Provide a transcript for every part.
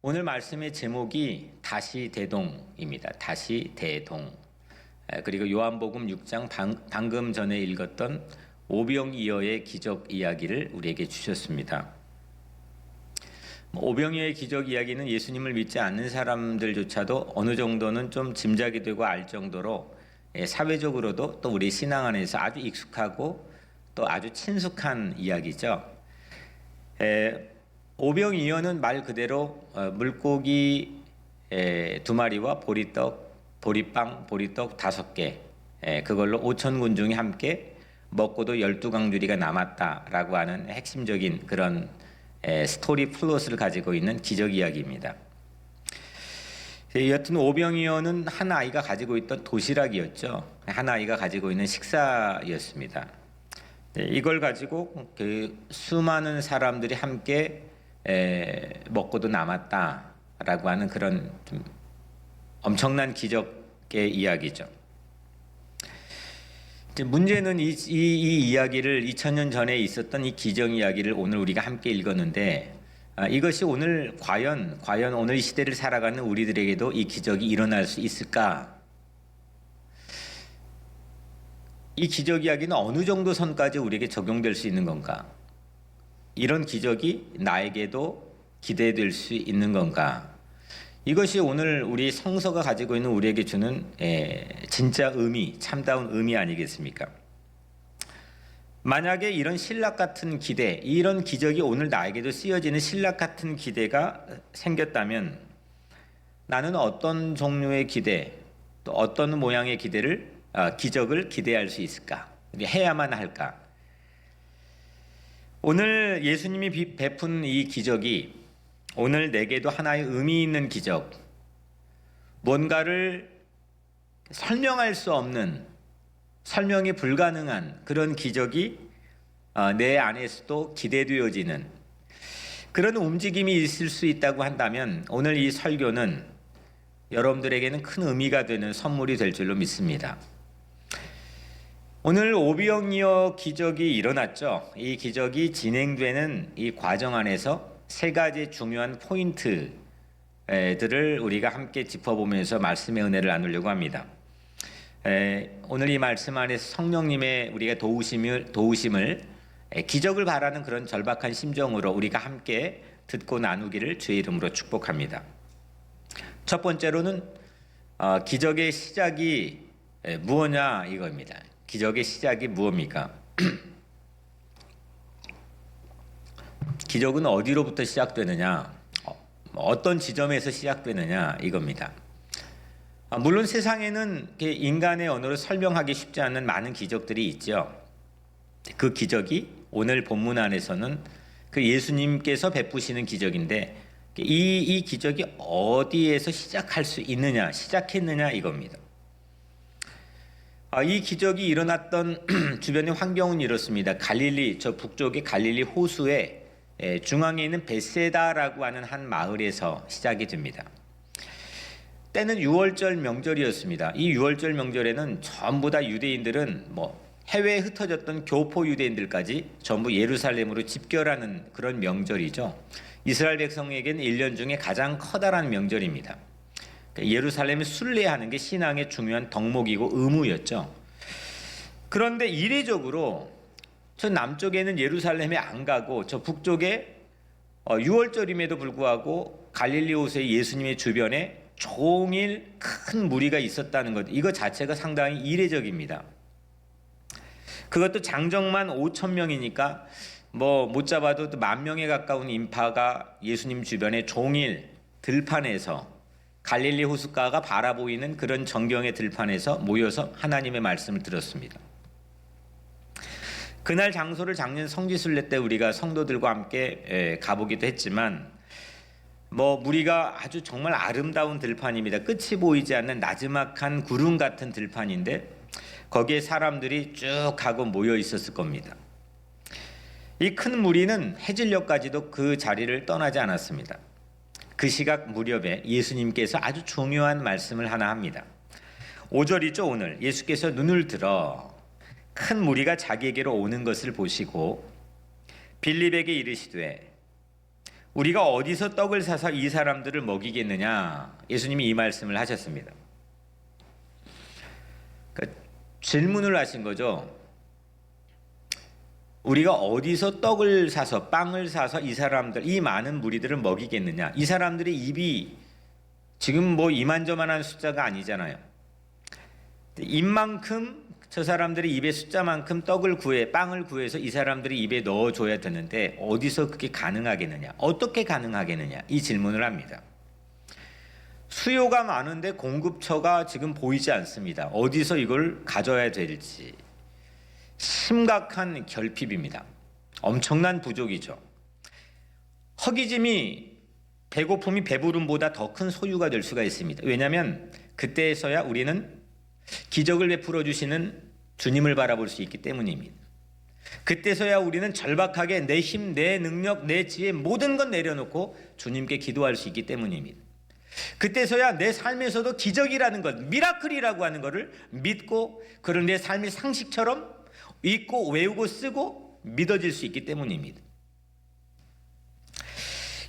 오늘 말씀의 제목이 다시 대동입니다. 다시 대동. 그리고 요한복음 6장 방금 전에 읽었던 오병이어의 기적 이야기를 우리에게 주셨습니다. 오병이어의 기적 이야기는 예수님을 믿지 않는 사람들조차도 어느 정도는 좀 짐작이 되고 알 정도로 사회적으로도 또 우리 신앙 안에서 아주 익숙하고 또 아주 친숙한 이야기죠. 오병이어는 말 그대로 물고기 2마리와 보리빵, 보리떡 5개, 그걸로 5,000군 중에 함께 먹고도 12강주리가 남았다라고 하는 핵심적인 그런 스토리 플롯을 가지고 있는 기적 이야기입니다. 여튼 오병이어는 한 아이가 가지고 있던 도시락이었죠. 한 아이가 가지고 있는 식사였습니다. 이걸 가지고 그 수많은 사람들이 함께 먹고도 남았다라고 하는 그런 좀 엄청난 기적의 이야기죠. 문제는 이 이야기를 2000년 전에 있었던 이 기적 이야기를 오늘 우리가 함께 읽었는데 이것이 오늘 과연 오늘 이 시대를 살아가는 우리들에게도 이 기적이 일어날 수 있을까? 이 기적 이야기는 어느 정도 선까지 우리에게 적용될 수 있는 건가? 이런 기적이 나에게도 기대될 수 있는 건가? 이것이 오늘 우리 성서가 가지고 있는 우리에게 주는 진짜 의미, 참다운 의미 아니겠습니까? 만약에 이런 신락 같은 기대, 이런 기적이 오늘 나에게도 쓰여지는 신락 같은 기대가 생겼다면 나는 어떤 종류의 기대, 또 어떤 모양의 기적을 기대할 수 있을까? 해야만 할까? 오늘 예수님이 베푼 이 기적이 오늘 내게도 하나의 의미 있는 기적, 뭔가를 설명할 수 없는, 설명이 불가능한 그런 기적이 내 안에서도 기대되어지는 그런 움직임이 있을 수 있다고 한다면 오늘 이 설교는 여러분들에게는 큰 의미가 되는 선물이 될 줄로 믿습니다. 오늘 오병이어 기적이 일어났죠. 이 기적이 진행되는 이 과정 안에서 세 가지 중요한 포인트들을 우리가 함께 짚어보면서 말씀의 은혜를 나누려고 합니다. 오늘 이 말씀 안에서 성령님의 우리가 도우심을 기적을 바라는 그런 절박한 심정으로 우리가 함께 듣고 나누기를 주의 이름으로 축복합니다. 첫 번째로는 기적의 시작이 무엇냐 이겁니다. 기적의 시작이 무엇입니까? 기적은 어디로부터 시작되느냐? 어떤 지점에서 시작되느냐 이겁니다. 물론 세상에는 인간의 언어로 설명하기 쉽지 않은 많은 기적들이 있죠. 그 기적이 오늘 본문 안에서는 그 예수님께서 베푸시는 기적인데 이 기적이 어디에서 시작했느냐 이겁니다. 이 기적이 일어났던 주변의 환경은 이렇습니다. 갈릴리, 저 북쪽의 갈릴리 호수에 중앙에 있는 베세다라고 하는 한 마을에서 시작이 됩니다. 때는 유월절 명절이었습니다. 이 유월절 명절에는 전부 다 유대인들은 해외에 흩어졌던 교포 유대인들까지 전부 예루살렘으로 집결하는 그런 명절이죠. 이스라엘 백성에게는 1년 중에 가장 커다란 명절입니다. 예루살렘에 순례하는 게 신앙의 중요한 덕목이고 의무였죠. 그런데 이례적으로 저 남쪽에는 예루살렘에 안 가고 저 북쪽에 6월절임에도 불구하고 갈릴리 호수의 예수님의 주변에 종일 큰 무리가 있었다는 것, 이거 자체가 상당히 이례적입니다. 그것도 장정만 5,000명이니까 못 잡아도 10,000명에 가까운 인파가 예수님 주변에 종일 들판에서 갈릴리 호숫가가 바라보이는 그런 정경의 들판에서 모여서 하나님의 말씀을 들었습니다. 그날 장소를 작년 성지순례 때 우리가 성도들과 함께 가보기도 했지만 무리가 아주 정말 아름다운 들판입니다. 끝이 보이지 않는 나지막한 구름 같은 들판인데 거기에 사람들이 쭉 하고 모여 있었을 겁니다. 이 큰 무리는 해질녘까지도 그 자리를 떠나지 않았습니다. 그 시각 무렵에 예수님께서 아주 중요한 말씀을 하나 합니다. 5절이죠. 오늘 예수께서 눈을 들어 큰 무리가 자기에게로 오는 것을 보시고 빌립에게 이르시되 우리가 어디서 떡을 사서 이 사람들을 먹이겠느냐? 예수님이 이 말씀을 하셨습니다. 그러니까 질문을 하신 거죠. 우리가 어디서 떡을 사서 빵을 사서 이 사람들, 이 많은 무리들을 먹이겠느냐? 이 사람들의 입이 지금 뭐 이만저만한 숫자가 아니잖아요. 입만큼 저 사람들의 입의 숫자만큼 빵을 구해서 이 사람들이 입에 넣어줘야 되는데 어디서 그게 가능하겠느냐? 어떻게 가능하겠느냐? 이 질문을 합니다. 수요가 많은데 공급처가 지금 보이지 않습니다. 어디서 이걸 가져야 될지. 심각한 결핍입니다. 엄청난 부족이죠. 허기짐이 배고픔이 배부름보다 더 큰 소유가 될 수가 있습니다. 왜냐하면 그때에서야 우리는 기적을 베풀어 주시는 주님을 바라볼 수 있기 때문입니다. 그때서야 우리는 절박하게 내 힘, 내 능력, 내 지혜 모든 것 내려놓고 주님께 기도할 수 있기 때문입니다. 그때서야 내 삶에서도 기적이라는 것, 미라클이라고 하는 것을 믿고 그런 내 삶의 상식처럼 읽고 외우고 쓰고 믿어질 수 있기 때문입니다.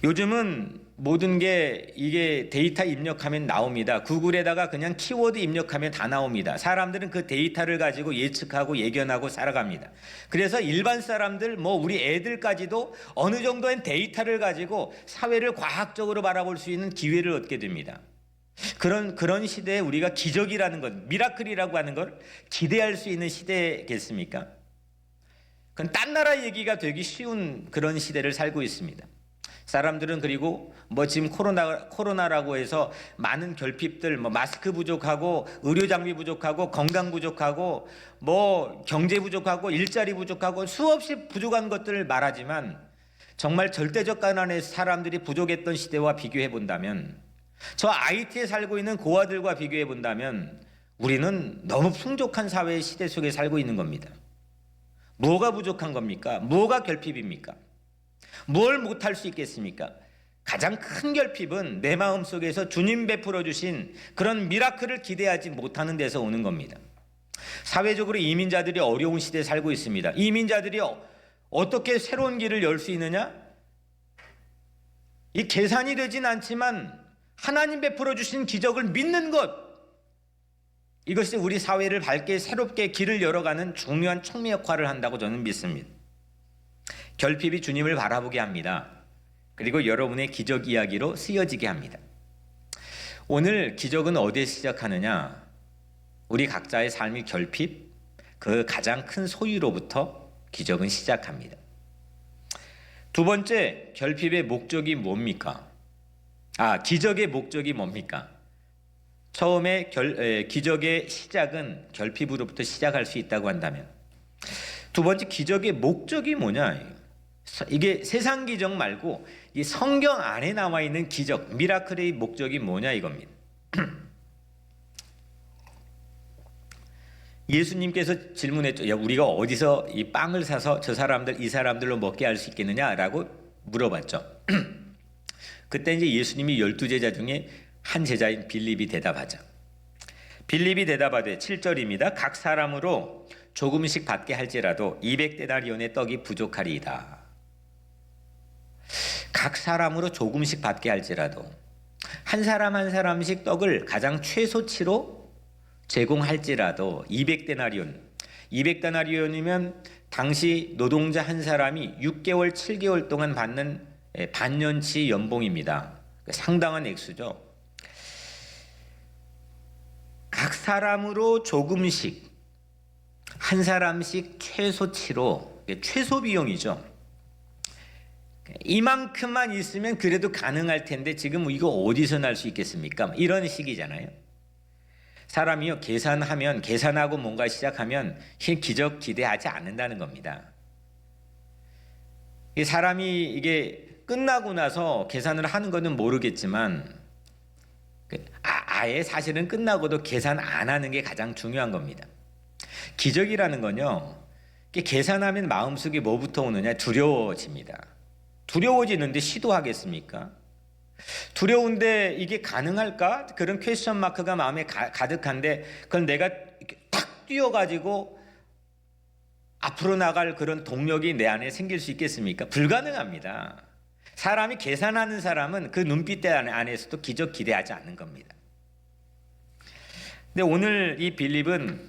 요즘은 모든 게 이게 데이터 입력하면 나옵니다. 구글에다가 그냥 키워드 입력하면 다 나옵니다. 사람들은 그 데이터를 가지고 예측하고 예견하고 살아갑니다. 그래서 일반 사람들, 우리 애들까지도 어느 정도의 데이터를 가지고 사회를 과학적으로 바라볼 수 있는 기회를 얻게 됩니다. 그런 시대에 우리가 기적이라는 것, 미라클이라고 하는 걸 기대할 수 있는 시대겠습니까? 그건 딴 나라 얘기가 되기 쉬운 그런 시대를 살고 있습니다. 사람들은 그리고 지금 코로나라고 해서 많은 결핍들, 마스크 부족하고 의료 장비 부족하고 건강 부족하고 경제 부족하고 일자리 부족하고 수없이 부족한 것들을 말하지만 정말 절대적 가난에 사람들이 부족했던 시대와 비교해 본다면 저 IT에 살고 있는 고아들과 비교해 본다면 우리는 너무 풍족한 사회의 시대 속에 살고 있는 겁니다. 뭐가 부족한 겁니까? 뭐가 결핍입니까? 뭘 못할 수 있겠습니까? 가장 큰 결핍은 내 마음속에서 주님 베풀어 주신 그런 미라클을 기대하지 못하는 데서 오는 겁니다. 사회적으로 이민자들이 어려운 시대에 살고 있습니다. 이민자들이 어떻게 새로운 길을 열 수 있느냐? 이 계산이 되진 않지만 하나님 베풀어 주신 기적을 믿는 것, 이것이 우리 사회를 밝게 새롭게 길을 열어가는 중요한 촉매 역할을 한다고 저는 믿습니다. 결핍이 주님을 바라보게 합니다. 그리고 여러분의 기적 이야기로 쓰여지게 합니다. 오늘 기적은 어디에 시작하느냐? 우리 각자의 삶의 결핍, 그 가장 큰 소유로부터 기적은 시작합니다. 두 번째, 결핍의 목적이 뭡니까? 기적의 목적이 뭡니까? 처음에 기적의 시작은 결핍으로부터 시작할 수 있다고 한다면, 두 번째, 기적의 목적이 뭐냐? 이게 세상 기적 말고 이 성경 안에 나와 있는 기적, 미라클의 목적이 뭐냐 이겁니다. 예수님께서 질문했죠. 우리가 어디서 이 빵을 사서 이 사람들로 먹게 할 수 있겠느냐라고 물어봤죠. 그때 이제 예수님이 12제자 중에 한 제자인 빌립이 대답하죠. 빌립이 대답하되 7절입니다. 각 사람으로 조금씩 받게 할지라도 200데나리온의 떡이 부족하리이다. 각 사람으로 조금씩 받게 할지라도 한 사람 한 사람씩 떡을 가장 최소치로 제공할지라도 200데나리온이면 당시 노동자 한 사람이 6개월 7개월 동안 받는 반년치 연봉입니다. 상당한 액수죠. 각 사람으로 조금씩 한 사람씩 최소치로, 최소 비용이죠. 이만큼만 있으면 그래도 가능할 텐데 지금 이거 어디서 날 수 있겠습니까? 이런 식이잖아요. 사람이요, 계산하고 뭔가 시작하면 기적 기대하지 않는다는 겁니다. 이 사람이 이게 끝나고 나서 계산을 하는 거는 모르겠지만 아예 사실은 끝나고도 계산 안 하는 게 가장 중요한 겁니다. 기적이라는 건요, 계산하면 마음속에 뭐부터 오느냐? 두려워집니다. 두려워지는데 시도하겠습니까? 두려운데 이게 가능할까? 그런 퀘스천 마크가 마음에 가득한데 그건 내가 탁 뛰어가지고 앞으로 나갈 그런 동력이 내 안에 생길 수 있겠습니까? 불가능합니다. 사람이 계산하는 사람은 그 눈빛 안에서도 기적 기대하지 않는 겁니다. 근데 오늘 이 빌립은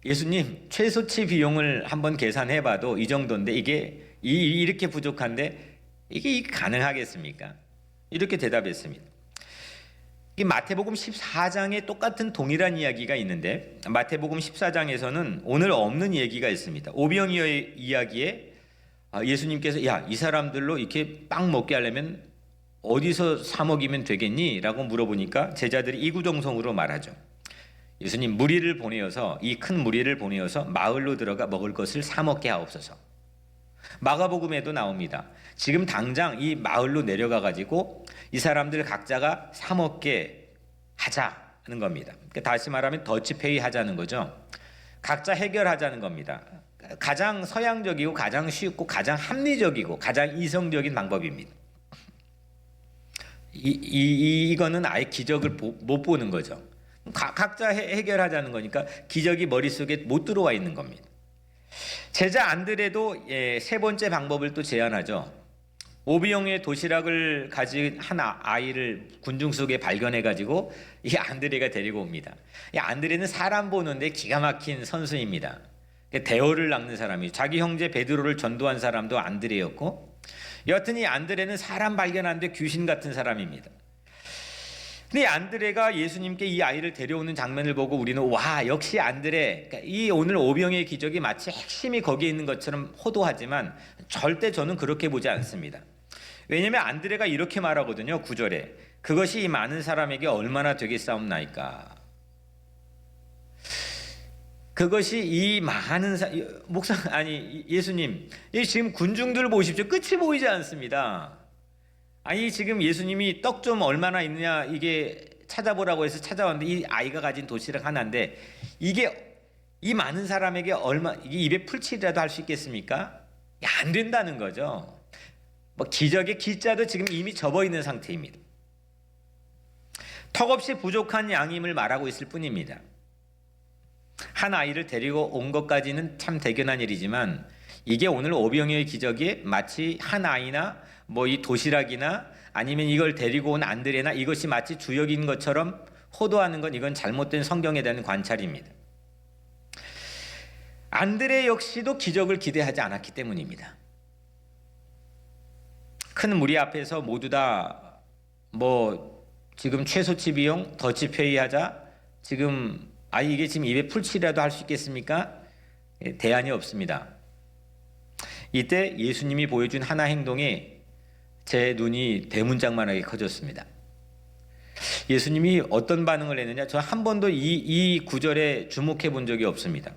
예수님 최소치 비용을 한번 계산해봐도 이 정도인데 이게 이렇게 부족한데 이게 가능하겠습니까? 이렇게 대답했습니다. 이 마태복음 14장에 똑같은 동일한 이야기가 있는데 마태복음 14장에서는 오늘 없는 얘기가 있습니다. 오병이어의 이야기에 예수님께서 야, 이 사람들로 이렇게 빵 먹게 하려면 어디서 사 먹이면 되겠니? 라고 물어보니까 제자들이 이구동성으로 말하죠. 예수님 무리를 보내어서 이 큰 무리를 보내어서 마을로 들어가 먹을 것을 사 먹게 하옵소서. 마가복음에도 나옵니다. 지금 당장 이 마을로 내려가 가지고 이 사람들 각자가 사 먹게 하자는 겁니다. 그러니까 다시 말하면 더치페이 하자는 거죠. 각자 해결하자는 겁니다. 가장 서양적이고 가장 쉽고 가장 합리적이고 가장 이성적인 방법입니다. 이거는 아예 기적을 못 보는 거죠. 각자 해결하자는 거니까 기적이 머릿속에 못 들어와 있는 겁니다. 제자 안드레도 세 번째 방법을 또 제안하죠. 오비용의 도시락을 가진 한 아이를 군중 속에 발견해 가지고 이 안드레가 데리고 옵니다. 이 안드레는 사람 보는데 기가 막힌 선수입니다. 대어를 낚는 사람이 자기 형제 베드로를 전도한 사람도 안드레였고 여하튼 이 안드레는 사람 발견하는데 귀신 같은 사람입니다. 근데 안드레가 예수님께 이 아이를 데려오는 장면을 보고 우리는 와 역시 안드레, 그러니까 이 오늘 오병의 기적이 마치 핵심이 거기에 있는 것처럼 호도하지만 절대 저는 그렇게 보지 않습니다. 왜냐하면 안드레가 이렇게 말하거든요. 9절에 그것이 이 많은 사람에게 얼마나 되겠사옵나이까. 그것이 이 많은 예수님 지금 군중들 보십시오. 끝이 보이지 않습니다. 아니 지금 예수님이 떡 좀 얼마나 있느냐 이게 찾아보라고 해서 찾아왔는데 이 아이가 가진 도시락 하나인데 이게 이 많은 사람에게 이게 입에 풀칠이라도 할 수 있겠습니까? 안 된다는 거죠. 뭐 기적의 기자도 지금 이미 접어 있는 상태입니다. 턱없이 부족한 양임을 말하고 있을 뿐입니다. 한 아이를 데리고 온 것까지는 참 대견한 일이지만 이게 오늘 오병이어의 기적이 마치 한 아이나 뭐 이 도시락이나 아니면 이걸 데리고 온 안드레나 이것이 마치 주역인 것처럼 호도하는 건 이건 잘못된 성경에 대한 관찰입니다. 안드레 역시도 기적을 기대하지 않았기 때문입니다. 큰 무리 앞에서 모두 다 뭐 지금 최소치 비용 더치페이 하자 지금 이게 지금 입에 풀칠이라도 할 수 있겠습니까? 대안이 없습니다. 이때 예수님이 보여준 하나 행동에 제 눈이 대문짝만하게 커졌습니다. 예수님이 어떤 반응을 했느냐? 저 한 번도 이 구절에 주목해 본 적이 없습니다.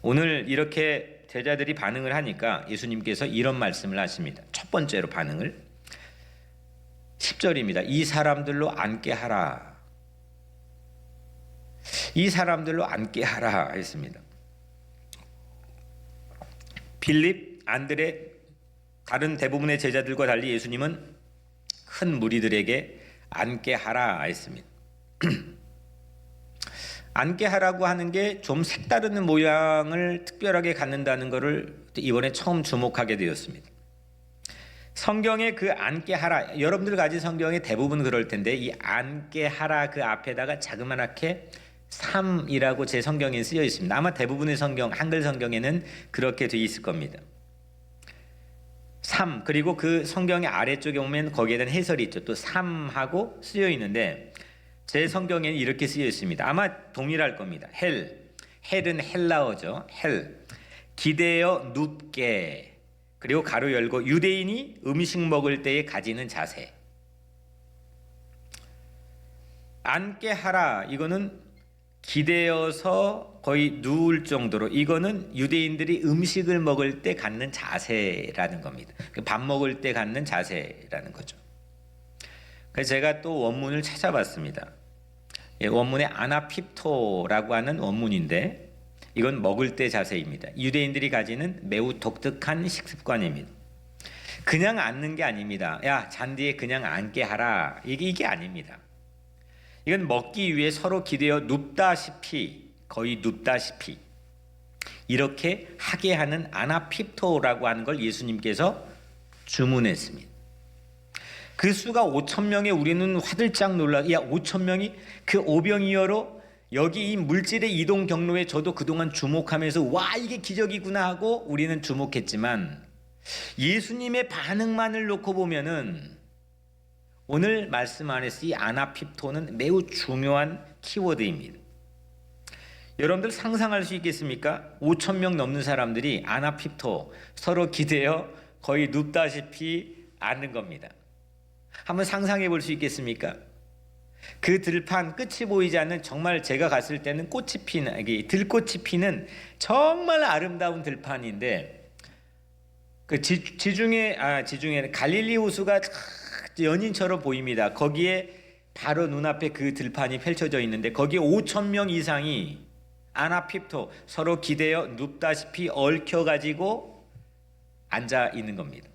오늘 이렇게 제자들이 반응을 하니까 예수님께서 이런 말씀을 하십니다. 첫 번째로 반응을 10절입니다. 이 사람들로 앉게 하라. 이 사람들로 앉게 하라 했습니다. 빌립, 안드레, 다른 대부분의 제자들과 달리 예수님은 큰 무리들에게 앉게 하라 했습니다. 앉게 하라고 하는 게 좀 색다른 모양을 특별하게 갖는다는 것을 이번에 처음 주목하게 되었습니다. 성경에 그 앉게 하라, 여러분들 가진 성경에 대부분 그럴 텐데 이 앉게 하라 그 앞에다가 자그마하게 3이라고 제 성경에 쓰여 있습니다. 아마 대부분의 성경, 한글 성경에는 그렇게 되어 있을 겁니다. 3 그리고 그 성경의 아래쪽에 보면 거기에 대한 해설이 있죠. 또 3하고 쓰여 있는데 제 성경에는 이렇게 쓰여 있습니다. 아마 동일할 겁니다. 헬은 헬라어죠. 기대어 눕게 그리고 가로 열고 유대인이 음식 먹을 때에 가지는 자세. 앉게 하라 이거는 기대어서 거의 누울 정도로 이거는 유대인들이 음식을 먹을 때 갖는 자세라는 겁니다. 밥 먹을 때 갖는 자세라는 거죠. 그래서 제가 또 원문을 찾아봤습니다. 원문에 아나핍토라고 하는 원문인데 이건 먹을 때 자세입니다. 유대인들이 가지는 매우 독특한 식습관입니다. 그냥 앉는 게 아닙니다. 야 잔디에 그냥 앉게 하라 이게 아닙니다. 이건 먹기 위해 서로 기대어 눕다시피 거의 눕다시피 이렇게 하게 하는 아나핍토라고 하는 걸 예수님께서 주문했습니다. 그 수가 5,000명에 우리는 화들짝 놀라, 야 5,000명이 그 오병이어로 여기 이 물질의 이동 경로에 저도 그동안 주목하면서 와 이게 기적이구나 하고 우리는 주목했지만 예수님의 반응만을 놓고 보면은 오늘 말씀 안에서 이 아나핍토는 매우 중요한 키워드입니다. 여러분들 상상할 수 있겠습니까? 5,000명 넘는 사람들이 아나핍토 서로 기대어 거의 눕다시피 앉는 겁니다. 한번 상상해 볼 수 있겠습니까? 그 들판 끝이 보이지 않는 정말 제가 갔을 때는 꽃이 피는 들꽃이 피는 정말 아름다운 들판인데 그 지중해 갈릴리 호수가 연인처럼 보입니다. 거기에 바로 눈앞에 그 들판이 펼쳐져 있는데 거기에 5,000명 이상이 아나핍토 서로 기대어 눕다시피 얽혀 가지고 앉아 있는 겁니다.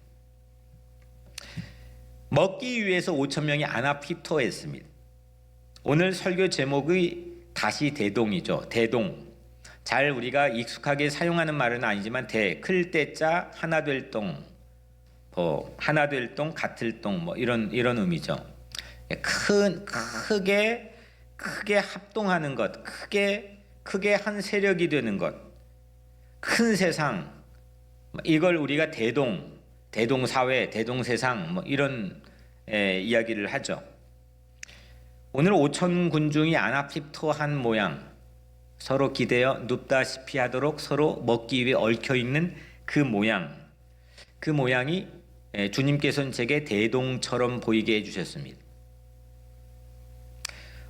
먹기 위해서 5,000명이 아나핍토했습니다. 오늘 설교 제목이 다시 대동이죠. 대동. 잘 우리가 익숙하게 사용하는 말은 아니지만 클 때자 하나 될 동, 하나 될 동, 같을 동 이런 의미죠. 크게 합동하는 것, 크게 한 세력이 되는 것, 큰 세상, 이걸 우리가 대동사회, 대동세상 이런 이야기를 하죠. 오늘 5천 군중이 아나핍토한 모양, 서로 기대어 눕다시피 하도록 서로 먹기 위해 얽혀 있는 그 모양이 주님께서는 제게 대동처럼 보이게 해주셨습니다.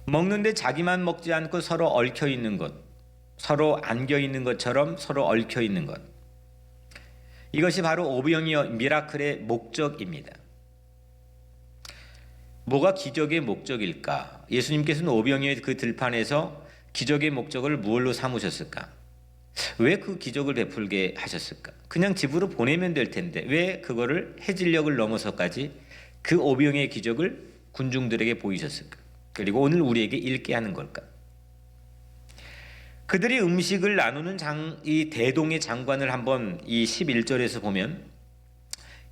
먹는데 자기만 먹지 않고 서로 얽혀 있는 것, 서로 안겨 있는 것처럼 서로 얽혀 있는 것. 이것이 바로 오병이어 미라클의 목적입니다. 뭐가 기적의 목적일까? 예수님께서는 오병이어의 그 들판에서 기적의 목적을 무엇로 삼으셨을까? 왜 그 기적을 베풀게 하셨을까? 그냥 집으로 보내면 될 텐데 왜 그거를 해질녘을 넘어서까지 그 오병이어의 기적을 군중들에게 보이셨을까? 그리고 오늘 우리에게 읽게 하는 걸까? 그들이 음식을 나누는 이 대동의 장관을 한번 이 11절에서 보면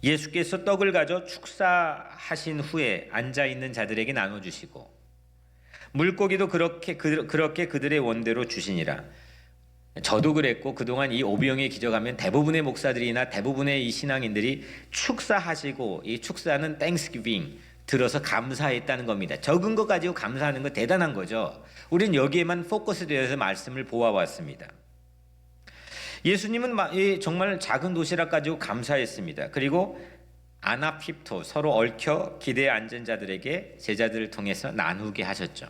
예수께서 떡을 가져 축사하신 후에 앉아있는 자들에게 나눠주시고 물고기도 그렇게 그들의 원대로 주시니라. 저도 그랬고 그동안 이 오병이어 기적하면 대부분의 목사들이나 대부분의 이 신앙인들이 축사하시고 이 축사는 땡스기빙 들어서 감사했다는 겁니다. 적은 거 가지고 감사하는 거 대단한 거죠. 우리는 여기에만 포커스되어서 말씀을 보아왔습니다. 예수님은 정말 작은 도시락 가지고 감사했습니다. 그리고 아나핍토 서로 얽혀 기대에 앉은 자들에게 제자들을 통해서 나누게 하셨죠.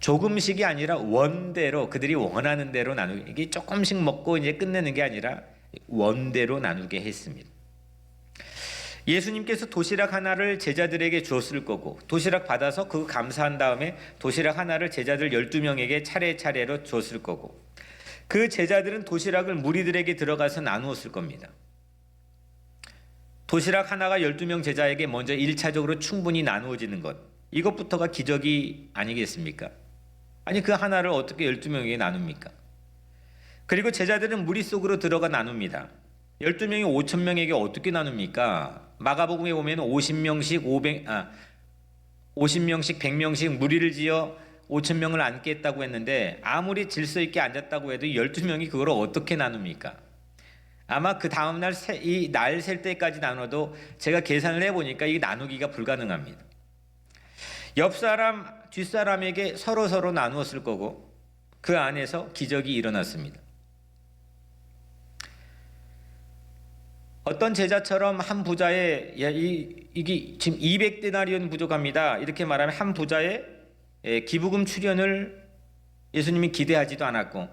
조금씩이 아니라 원대로 그들이 원하는 대로 나누게, 이게 조금씩 먹고 이제 끝내는 게 아니라 원대로 나누게 했습니다. 예수님께서 도시락 하나를 제자들에게 주었을 거고 도시락 받아서 그거 감사한 다음에 도시락 하나를 제자들 12명에게 차례차례로 줬을 거고 그 제자들은 도시락을 무리들에게 들어가서 나누었을 겁니다. 도시락 하나가 12명 제자에게 먼저 1차적으로 충분히 나누어지는 것, 이것부터가 기적이 아니겠습니까? 아니 그 하나를 어떻게 12명에게 나눕니까? 그리고 제자들은 무리 속으로 들어가 나눕니다. 12명이 5,000명에게 어떻게 나눕니까? 마가복음에 보면 50명씩 100명씩 무리를 지어 5,000명을 앉겠다고 했는데 아무리 질서 있게 앉았다고 해도 12명이 그걸 어떻게 나눕니까? 아마 그 다음날 이 날 셀 때까지 나눠도 제가 계산을 해보니까 이게 나누기가 불가능합니다. 옆 사람, 뒷사람에게 서로 나누었을 거고 그 안에서 기적이 일어났습니다. 어떤 제자처럼 한 부자의 이게 지금 200데나리온 부족합니다. 이렇게 말하면 한 부자의 기부금 출연을 예수님이 기대하지도 않았고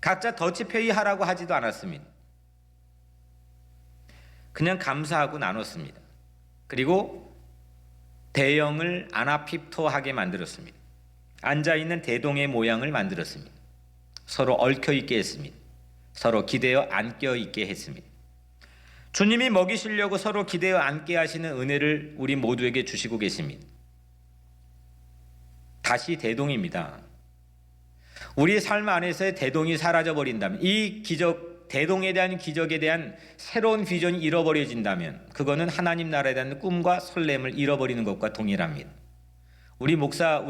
각자 더치페이 하라고 하지도 않았습니다. 그냥 감사하고 나눴습니다. 그리고 대형을 아나핍토하게 만들었습니다. 앉아있는 대동의 모양을 만들었습니다. 서로 얽혀있게 했습니다. 서로 기대어 앉겨있게 했습니다. 주님이 먹이시려고 서로 기대어 앉게 하시는 은혜를 우리 모두에게 주시고 계십니다. 다시 대동입니다. 우리 삶 안에서의 대동이 사라져버린다면 이 기적 대동에 대한 기적에 대한 새로운 비전이 잃어버려진다면 그거는 하나님 나라에 대한 꿈과 설렘을 잃어버리는 것과 동일합니다. 우리 목사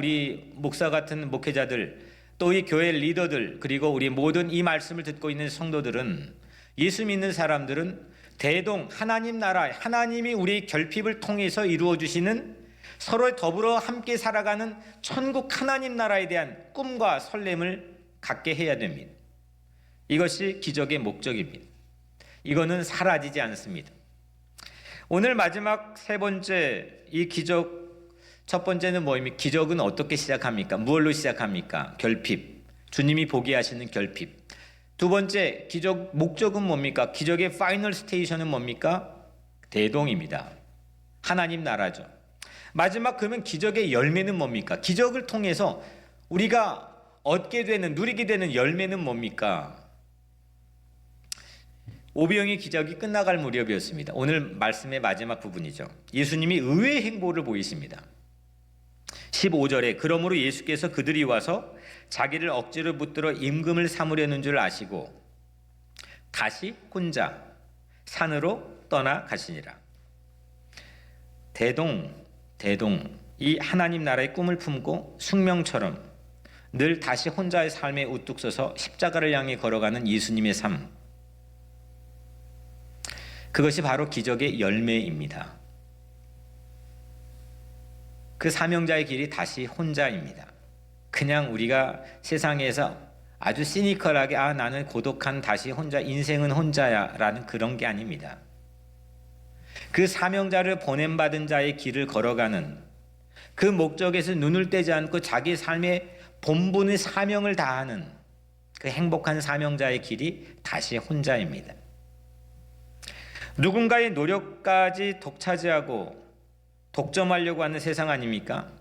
같은 목회자들, 또 이 교회 리더들, 그리고 우리 모든 이 말씀을 듣고 있는 성도들은, 예수 믿는 사람들은 대동 하나님 나라, 하나님이 우리의 결핍을 통해서 이루어 주시는, 서로 더불어 함께 살아가는 천국 하나님 나라에 대한 꿈과 설렘을 갖게 해야 됩니다. 이것이 기적의 목적입니다. 이거는 사라지지 않습니다. 오늘 마지막 세 번째, 이 기적, 첫 번째는 뭐입니까? 기적은 어떻게 시작합니까? 무엇로 시작합니까? 결핍. 주님이 보게 하시는 결핍. 두 번째, 기적 목적은 뭡니까? 기적의 파이널 스테이션은 뭡니까? 대동입니다. 하나님 나라죠. 마지막, 그러면 기적의 열매는 뭡니까? 기적을 통해서 우리가 얻게 되는, 누리게 되는 열매는 뭡니까? 오병이의 기적이 끝나갈 무렵이었습니다. 오늘 말씀의 마지막 부분이죠. 예수님이 의외의 행보를 보이십니다. 15절에 그러므로 예수께서 그들이 와서 자기를 억지로 붙들어 임금을 삼으려는 줄 아시고 다시 혼자 산으로 떠나가시니라. 대동, 이 하나님 나라의 꿈을 품고 숙명처럼 늘 다시 혼자의 삶에 우뚝 서서 십자가를 향해 걸어가는 예수님의 삶, 그것이 바로 기적의 열매입니다. 그 사명자의 길이 다시 혼자입니다. 그냥 우리가 세상에서 아주 시니컬하게 나는 고독한 다시 혼자, 인생은 혼자야 라는 그런 게 아닙니다. 그 사명자를 보냄받은 자의 길을 걸어가는, 그 목적에서 눈을 떼지 않고 자기 삶의 본분의 사명을 다하는 그 행복한 사명자의 길이 다시 혼자입니다. 누군가의 노력까지 독차지하고 독점하려고 하는 세상 아닙니까?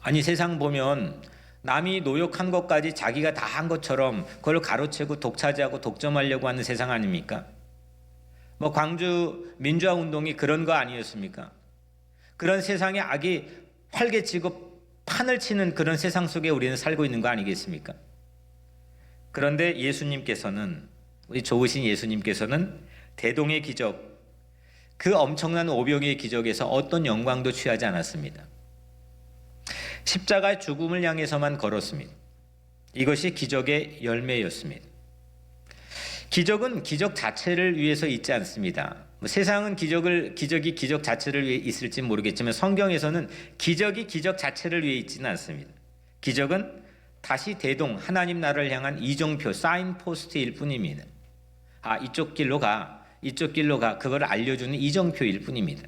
아니, 세상 보면 남이 노력한 것까지 자기가 다 한 것처럼 그걸 가로채고 독차지하고 독점하려고 하는 세상 아닙니까? 뭐 광주 민주화 운동이 그런 거 아니었습니까? 그런 세상에 악이 활개치고 판을 치는 그런 세상 속에 우리는 살고 있는 거 아니겠습니까? 그런데 예수님께서는, 우리 좋으신 예수님께서는 대동의 기적, 그 엄청난 오병이의 기적에서 어떤 영광도 취하지 않았습니다. 십자가의 죽음을 향해서만 걸었습니다. 이것이 기적의 열매였습니다. 기적은 기적 자체를 위해서 있지 않습니다. 세상은 기적이 기적 자체를 위해 있을지 모르겠지만 성경에서는 기적이 기적 자체를 위해 있지는 않습니다. 기적은 다시 대동 하나님 나라를 향한 이정표, 사인포스트일 뿐입니다. 이쪽 길로 가, 이쪽 길로 가, 그걸 알려주는 이정표일 뿐입니다.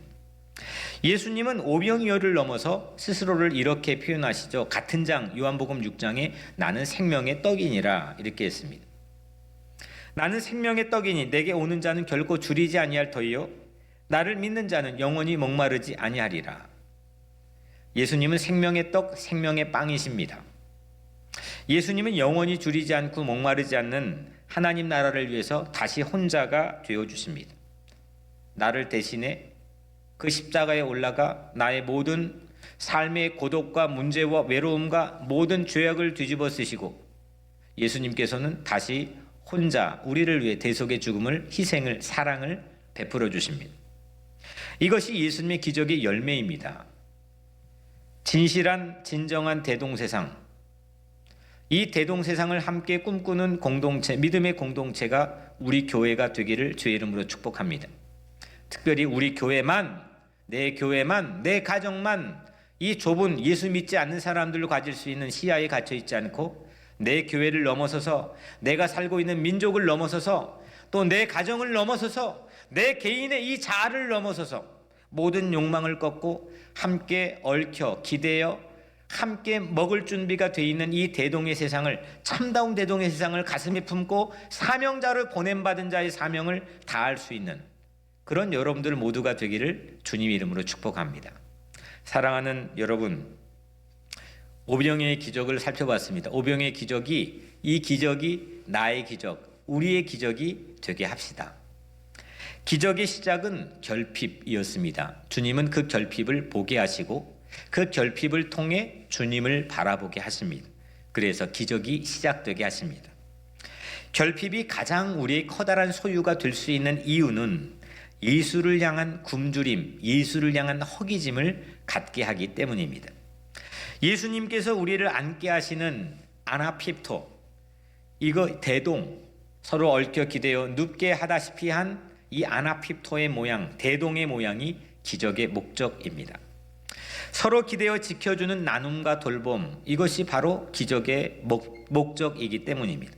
예수님은 오병이어를 넘어서 스스로를 이렇게 표현하시죠. 같은 장 요한복음 6장에 나는 생명의 떡이니라 이렇게 했습니다. 나는 생명의 떡이니 내게 오는 자는 결코 줄이지 아니할 터이요 나를 믿는 자는 영원히 목마르지 아니하리라. 예수님은 생명의 떡, 생명의 빵이십니다. 예수님은 영원히 줄이지 않고 목마르지 않는 하나님 나라를 위해서 다시 혼자가 되어주십니다. 나를 대신해 그 십자가에 올라가 나의 모든 삶의 고독과 문제와 외로움과 모든 죄악을 뒤집어 쓰시고 예수님께서는 다시 혼자 우리를 위해 대속의 죽음을, 희생을, 사랑을 베풀어 주십니다. 이것이 예수님의 기적의 열매입니다. 진실한 진정한 대동세상, 이 대동세상을 함께 꿈꾸는 공동체, 믿음의 공동체가 우리 교회가 되기를 주의 이름으로 축복합니다. 특별히 우리 교회만, 내 교회만, 내 가정만 이 좁은 예수 믿지 않는 사람들로 가질 수 있는 시야에 갇혀 있지 않고 내 교회를 넘어서서, 내가 살고 있는 민족을 넘어서서, 또 내 가정을 넘어서서, 내 개인의 이 자아를 넘어서서 모든 욕망을 꺾고 함께 얽혀 기대어 함께 먹을 준비가 돼 있는 이 대동의 세상을, 참다운 대동의 세상을 가슴에 품고 사명자를 보냄받은 자의 사명을 다할 수 있는 그런 여러분들 모두가 되기를 주님 이름으로 축복합니다. 사랑하는 여러분, 오병이의 기적을 살펴봤습니다. 오병이의 기적이, 이 기적이 나의 기적, 우리의 기적이 되게 합시다. 기적의 시작은 결핍이었습니다. 주님은 그 결핍을 보게 하시고 그 결핍을 통해 주님을 바라보게 하십니다. 그래서 기적이 시작되게 하십니다. 결핍이 가장 우리의 커다란 소유가 될 수 있는 이유는 예수를 향한 굶주림, 예수를 향한 허기짐을 갖게 하기 때문입니다. 예수님께서 우리를 앉게 하시는 아나핍토, 이거 대동, 서로 얽혀 기대어 눕게 하다시피 한 이 아나핍토의 모양, 대동의 모양이 기적의 목적입니다. 서로 기대어 지켜주는 나눔과 돌봄, 이것이 바로 기적의 목적이기 때문입니다.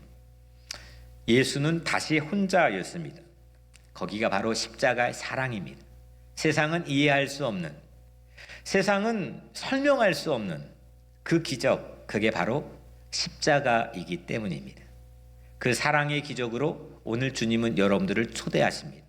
예수는 다시 혼자였습니다. 거기가 바로 십자가의 사랑입니다. 세상은 이해할 수 없는, 세상은 설명할 수 없는 그 기적, 그게 바로 십자가이기 때문입니다. 그 사랑의 기적으로 오늘 주님은 여러분들을 초대하십니다.